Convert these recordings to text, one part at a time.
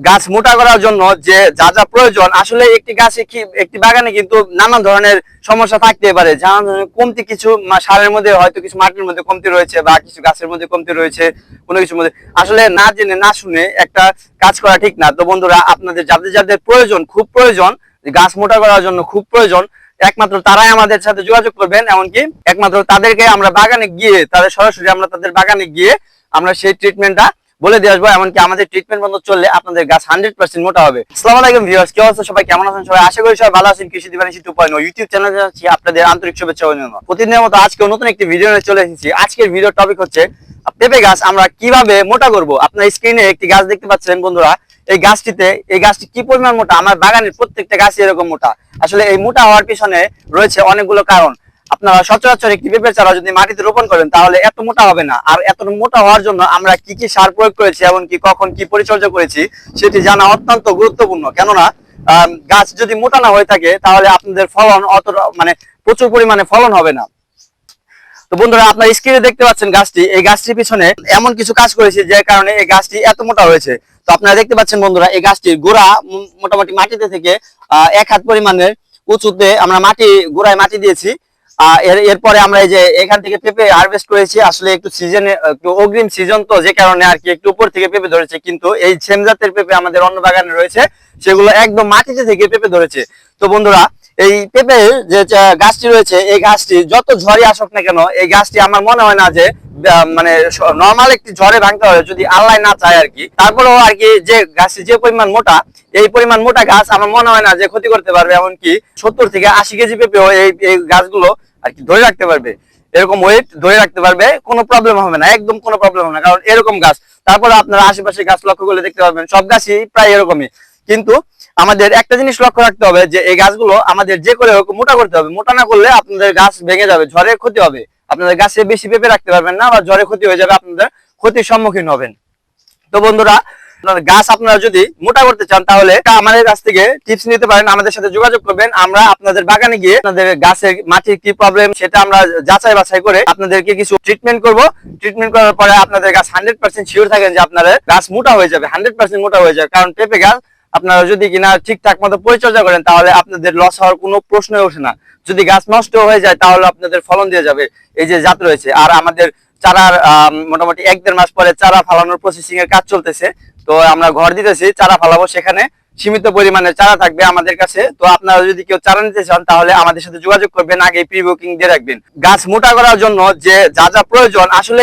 গাছ মোটা করার জন্য যে যা যা প্রয়োজন, আসলে একটি গাছে একটি বাগানে কিন্তু নানা ধরনের সমস্যা থাকতে পারে। যেমন কমতি কিছু সারের মধ্যে, হয়তো কিছু মাটির মধ্যে কমতি রয়েছে, বা কিছু গাছের মধ্যে কমতি রয়েছে, কোনো কিছুর মধ্যে আসলে না জেনে না শুনে একটা কাজ করা ঠিক না। তো বন্ধুরা, আপনাদের যাদের যাদের প্রয়োজন, খুব প্রয়োজন, গাছ মোটা করার জন্য খুব প্রয়োজন, একমাত্র তারাই আমাদের সাথে যোগাযোগ করবেন। এমনকি একমাত্র তাদেরকে আমরা বাগানে গিয়ে, তাদের সরাসরি আমরা তাদের বাগানে গিয়ে আমরা সেই ট্রিটমেন্টটা বলে দিয়ে আসবো। এমনকি আমাদের ট্রিটমেন্ট বন্ধ চললে আপনাদের গাছ 100% মোটা হবে। আসসালামু আলাইকুম ভিউয়ার্স, কি অবস্থা সবাই, কেমন আছেন সবাই? আশা করি সবাই ভালো আছেন। কৃষি দিবানিশি 2.0 ইউটিউব চ্যানেলে জানাচ্ছি আপনাদের আন্তরিক শুভেচ্ছা ও অভিনন্দন। প্রতিদিনের মতো আজকে নতুন একটি ভিডিও নিয়ে চলে এসেছি। আজকের ভিডিওর টপিক হচ্ছে পেঁপে গাছ আমরা কিভাবে মোটা করব। আপনার স্ক্রিনে একটি গাছ দেখতে পাচ্ছেন বন্ধুরা, এই গাছটি কি পরিমাণ মোটা। আমার বাগানের প্রত্যেকটা গাছই এরকম মোটা। আসলে এই মোটা হওয়ার পিছনে রয়েছে অনেকগুলো কারণ। আপনারা সচরাচর একটি পেঁপে চারা যদি মাটিতে রোপণ করেন তাহলে এত মোটা হবে না। আর এত মোটা হওয়ার জন্য আমরা কি কি সার প্রয়োগ করেছি এবং কি কখন কি পরিচর্যা করেছি সেটি জানা অত্যন্ত গুরুত্বপূর্ণ। কেননা গাছ যদি মোটা না হয়ে থাকে তাহলে আপনাদের ফলন প্রচুর পরিমাণে ফলন হবে না। তো বন্ধুরা, আপনার স্ক্রিনে দেখতে পাচ্ছেন গাছটি, এই গাছটির পিছনে এমন কিছু কাজ করেছি যে কারণে এই গাছটি এত মোটা হয়েছে। তো আপনারা দেখতে পাচ্ছেন বন্ধুরা, এই গাছটির গোড়া মোটামুটি মাটিতে থেকে 1 হাত পরিমাণের উঁচুতে আমরা গোড়ায় মাটি দিয়েছি। এরপরে আমরা এই যে এখান থেকে পেঁপে হারভেস্ট করেছি। আসলে একটু অগ্রিম সিজন, তো যে কারণে আর কি একটু উপর থেকে পেঁপে ধরেছে, কিন্তু এই সেম জাতের পেঁপে আমাদের অন্য বাগানে রয়েছে, সেগুলো একদম মাটিতে থেকে পেঁপে ধরেছে। তো বন্ধুরা, এই পেঁপে যে গাছটি রয়েছে, এই গাছটি যত ঝড়ে আসুক না কেন, এই গাছটি আমার মনে হয় না যে নর্মাল একটি ঝড়ে ভাঙতে হবে, যদি আল্লাহ না চায় আর কি। তারপরেও আর কি যে গাছটি যে পরিমাণ মোটা, এই পরিমাণ মোটা গাছ আমার মনে হয় না যে ক্ষতি করতে পারবে। এমনকি 70 থেকে 80 কেজি পেঁপেও এই গাছগুলো আর কি ধরে রাখতে পারবে, এরকম ওয়েট ধরে রাখতে পারবে, কোনো প্রবলেম হবে না, একদম কোনো প্রবলেম হবে না, কারণ এরকম গাছ। তারপরে আপনারা আশেপাশে গাছ লক্ষ্য করলে দেখতে পাবেন সব গাছই প্রায় এরকমই। কিন্তু আমাদের একটা জিনিস লক্ষ্য রাখতে হবে যে এই গাছগুলো আমাদের যে করে হোক মোটা করতে হবে। মোটা না করলে আপনাদের গাছ ভেঙে যাবে, ঝড়ে ক্ষতি হবে, আপনাদের গাছে বেশি পেঁপে রাখতে পারবেন না, বা ঝড়ে ক্ষতি হয়ে যাবে, আপনাদের ক্ষতির সম্মুখীন হবেন। তো বন্ধুরা, গাছ আপনারা যদি মোটা করতে চান তাহলে আমাদের কাছ থেকে টিপস নিতে পারেন, আমাদের সাথে যোগাযোগ করবেন। আমরা আপনাদের বাগানে গিয়ে আপনাদের গাছের মাটির কি প্রবলেম সেটা আমরা যাচাই বাছাই করে আপনাদেরকে কিছু ট্রিটমেন্ট করব। ট্রিটমেন্ট করার পরে আপনাদের গাছ 100% শিওর থাকেন যে আপনাদের গাছ মোটা হয়ে যাবে, 100% মোটা হয়ে যাবে। কারণ পেঁপে গাছ আপনারা যদি কিনা ঠিকঠাক মতো পরিচর্যা করেন তাহলে আপনাদের লস হওয়ার কোনো প্রশ্নই ওঠে না। যদি গাছ নষ্ট হয়ে যায় তাহলে আপনাদের ফলন দিয়ে যাবে এই যে জাত রয়েছে। আর আমাদের চারার মোটামুটি 1-1.5 মাস পরে চারা ফালানোর প্রসেসিং এর কাজ চলতেছে। তো আমরা ঘর দিতেছি, চারা ফালাবো, সেখানে সীমিত পরিমাণে চারা থাকবে আমাদের কাছে। তো আপনারা যদি কেউ চারা নিতে চান তাহলে আমাদের সাথে যোগাযোগ করবেন, আগে প্রি বুকিং দিয়ে রাখবেন। গাছ মোটা করার জন্য যে যা যা প্রয়োজন, আসলে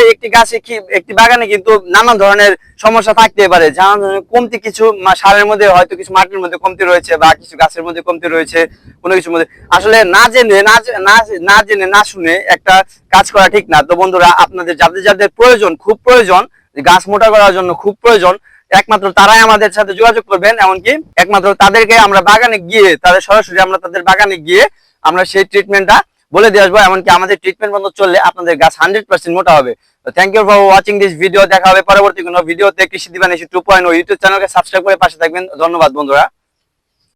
একটি বাগানে কিন্তু নানা ধরনের সমস্যা থাকতে পারে। যেমন কমতি কিছু সারের মধ্যে, হয়তো কিছু মাটির মধ্যে কমতি রয়েছে, বা কিছু গাছের মধ্যে কমতি রয়েছে, কোনো কিছুর মধ্যে আসলে না জেনে না শুনে একটা কাজ করা ঠিক না। তো বন্ধুরা, আপনাদের যাদের যাদের প্রয়োজন, খুব প্রয়োজন, গাছ মোটা করার জন্য খুব প্রয়োজন, একমাত্র তারাই আমাদের সাথে যোগাযোগ করবেন। এমনকি একমাত্র তাদেরকে আমরা বাগানে গিয়ে, সরাসরি আমরা তাদের বাগানে গিয়ে আমরা সেই ট্রিটমেন্টটা বলে দিয়ে আসবো। এমনকি আমাদের ট্রিটমেন্ট বন্ধ চললে আপনাদের গাছ 100% মোটা হবে। Thank you for watching this video. দেখা হবে পরবর্তী কোনো ভিডিওতে। কৃষি দিবানিশি 2.0 ইউটিউব চ্যানেলকে সাবস্ক্রাইব করে পাশে থাকবেন। ধন্যবাদ বন্ধুরা।